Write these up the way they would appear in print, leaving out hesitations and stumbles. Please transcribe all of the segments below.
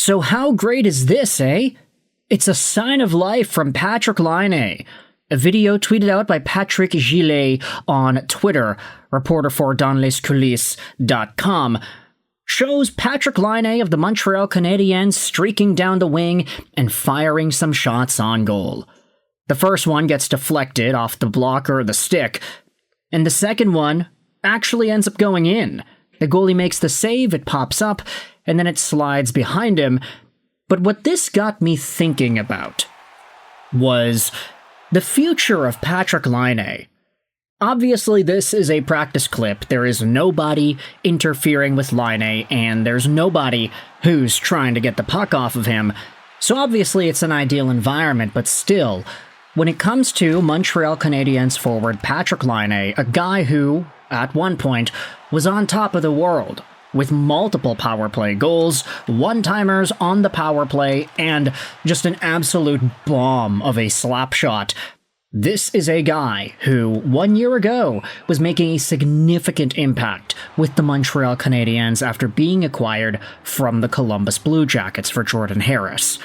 So how great is this, eh? It's a sign of life from Patrik Laine. A video tweeted out by Patrik Laine on Twitter, reporter for danlescoulisses.com, shows Patrik Laine of the Montreal Canadiens streaking down the wing and firing some shots on goal. The first one gets deflected off the blocker or the stick, and the second one actually ends up going in. The goalie makes the save, it pops up, and then it slides behind him. But what this got me thinking about was the future of Patrik Laine. Obviously, this is a practice clip. There is nobody interfering with Laine, and there's nobody who's trying to get the puck off of him. So obviously it's an ideal environment, but still, when it comes to Montreal Canadiens forward Patrik Laine, a guy who, at one point, was on top of the world, with multiple power play goals, one-timers on the power play, and just an absolute bomb of a slap shot. This is a guy who, 1 year ago, was making a significant impact with the Montreal Canadiens after being acquired from the Columbus Blue Jackets for Jordan Harris.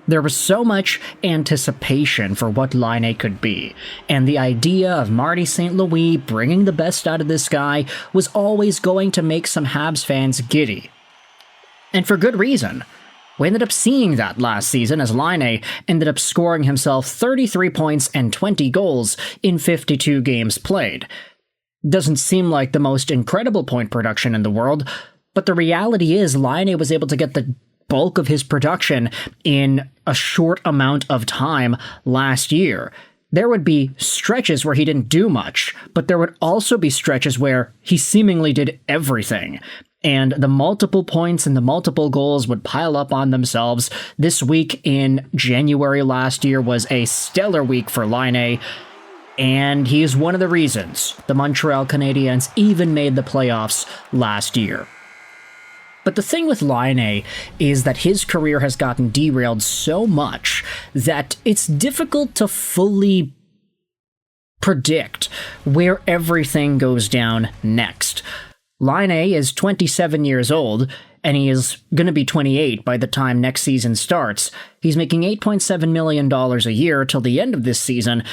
There was so much anticipation for what Laine could be, and the idea of Marty St. Louis bringing the best out of this guy was always going to make some Habs fans giddy. And for good reason. We ended up seeing that last season as Laine ended up scoring himself 33 points and 20 goals in 52 games played. Doesn't seem like the most incredible point production in the world, but the reality is Laine was able to get the bulk of his production in a short amount of time last year. There would be stretches where he didn't do much, but there would also be stretches where he seemingly did everything. And the multiple points and the multiple goals would pile up on themselves. This week in January last year was a stellar week for Laine, and he is one of the reasons the Montreal Canadiens even made the playoffs last year. But the thing with Laine is that his career has gotten derailed so much that it's difficult to fully predict where everything goes down next. Laine is 27 years old, and he is going to be 28 by the time next season starts. He's making $8.7 million a year till the end of this season,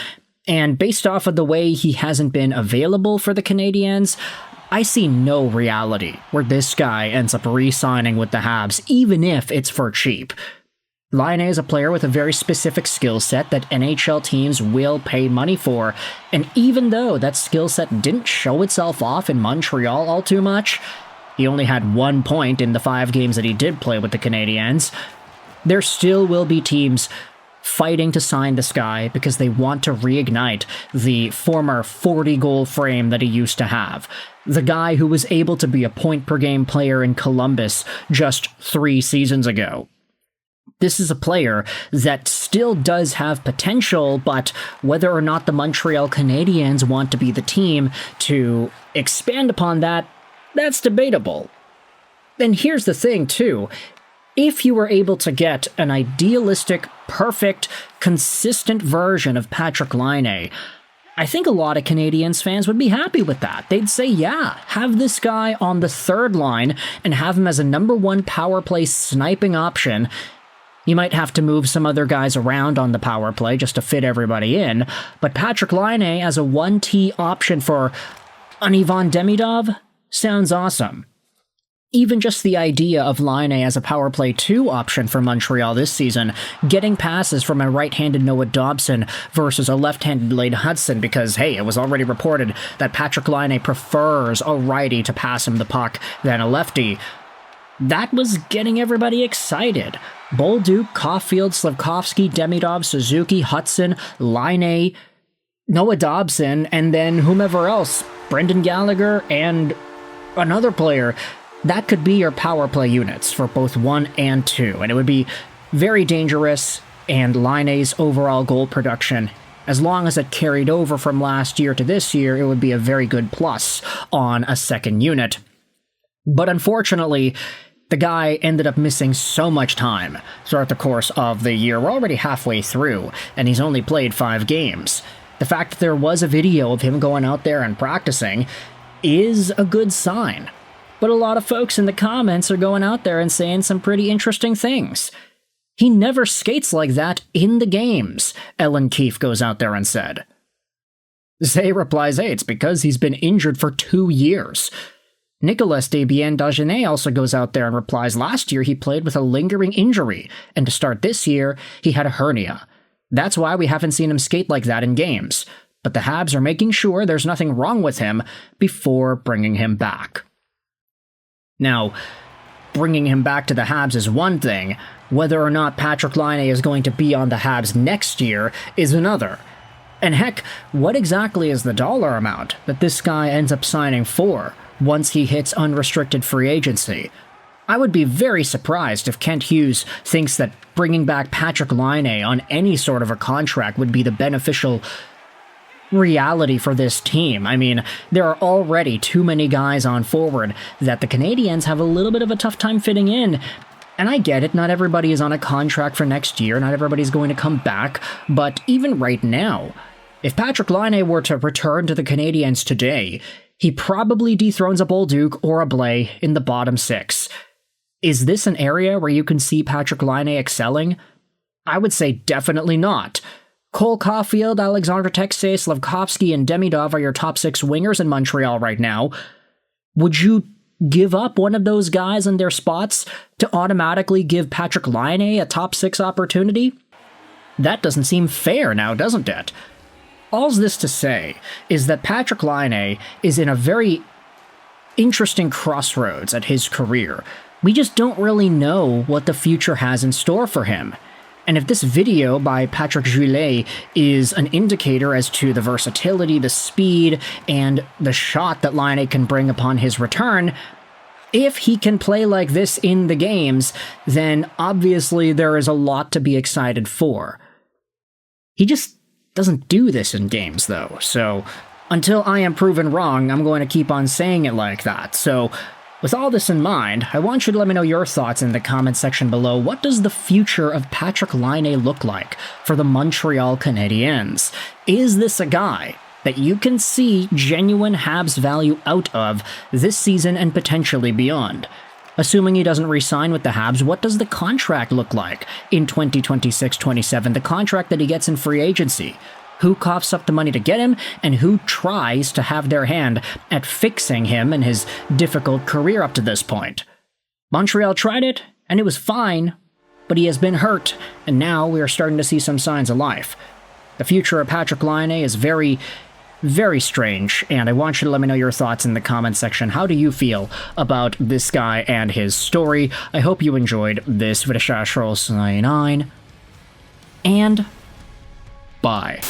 and based off of the way he hasn't been available for the Canadiens, I see no reality where this guy ends up re-signing with the Habs, even if it's for cheap. Laine is a player with a very specific skill set that NHL teams will pay money for, and even though that skill set didn't show itself off in Montreal all too much, he only had 1 point in the 5 games that he did play with the Canadiens, there still will be teams fighting to sign this guy because they want to reignite the former 40-goal frame that he used to have. The guy who was able to be a point-per-game player in Columbus just 3 seasons ago. This is a player that still does have potential, but whether or not the Montreal Canadiens want to be the team to expand upon that, that's debatable. And here's the thing, too. If you were able to get an idealistic, perfect, consistent version of Patrik Laine, I think a lot of Canadiens fans would be happy with that. They'd say, yeah, have this guy on the third line and have him as a number 1 power play sniping option. You might have to move some other guys around on the power play just to fit everybody in, but Patrik Laine as a 1T option for an Ivan Demidov sounds awesome. Even just the idea of Laine as a power play 2 option for Montreal this season, getting passes from a right-handed Noah Dobson versus a left-handed Lane Hudson, because, hey, it was already reported that Patrik Laine prefers a righty to pass him the puck than a lefty. That was getting everybody excited. Bolduc, Caulfield, Slafkovsky, Demidov, Suzuki, Hudson, Laine, Noah Dobson, and then whomever else, Brendan Gallagher, and another player. That could be your power play units for both 1 and 2, and it would be very dangerous, and Laine's overall goal production, as long as it carried over from last year to this year, it would be a very good plus on a second unit. But unfortunately, the guy ended up missing so much time throughout the course of the year. We're already halfway through, and he's only played 5 games. The fact that there was a video of him going out there and practicing is a good sign. but a lot of folks in the comments are going out there and saying some pretty interesting things. He never skates like that in the games, Ellen Keefe goes out there and said. Zay replies, hey, it's because he's been injured for 2 years. Nicolas Desbiens-Dagenet also goes out there and replies, last year he played with a lingering injury, and to start this year, he had a hernia. That's why we haven't seen him skate like that in games. But the Habs are making sure there's nothing wrong with him before bringing him back. Now, bringing him back to the Habs is one thing. Whether or not Patrik Laine is going to be on the Habs next year is another. And heck, what exactly is the dollar amount that this guy ends up signing for once he hits unrestricted free agency? I would be very surprised if Kent Hughes thinks that bringing back Patrik Laine on any sort of a contract would be the beneficial reality for this team. I mean, there are already too many guys on forward that the Canadiens have a little bit of a tough time fitting in. And I get it, not everybody is on a contract for next year, not everybody's going to come back, but even right now, if Patrik Laine were to return to the Canadiens today, he probably dethrones a Bolduc or a Blais in the bottom 6. Is this an area where you can see Patrik Laine excelling? I would say definitely not. Cole Caulfield, Alexander Texier, Slavkovsky, and Demidov are your top 6 wingers in Montreal right now. Would you give up one of those guys in their spots to automatically give Patrik Laine a top 6 opportunity? That doesn't seem fair now, doesn't it? All's this to say is that Patrik Laine is in a very interesting crossroads at his career. We just don't really know what the future has in store for him. And if this video by Patrick Goulet is an indicator as to the versatility, the speed, and the shot that Laine can bring upon his return, if he can play like this in the games, then obviously there is a lot to be excited for. He just doesn't do this in games, though, so until I am proven wrong, I'm going to keep on saying it like that. So with all this in mind, I want you to let me know your thoughts in the comment section below. What does the future of Patrik Laine look like for the Montreal Canadiens? Is this a guy that you can see genuine Habs value out of this season and potentially beyond? Assuming he doesn't re-sign with the Habs, what does the contract look like in 2026-27, the contract that he gets in free agency? Who coughs up the money to get him, and who tries to have their hand at fixing him and his difficult career up to this point? Montreal tried it, and it was fine, but he has been hurt, and now we are starting to see some signs of life. The future of Patrik Laine is very, very strange, and I want you to let me know your thoughts in the comment section. How do you feel about this guy and his story? I hope you enjoyed this video, and bye.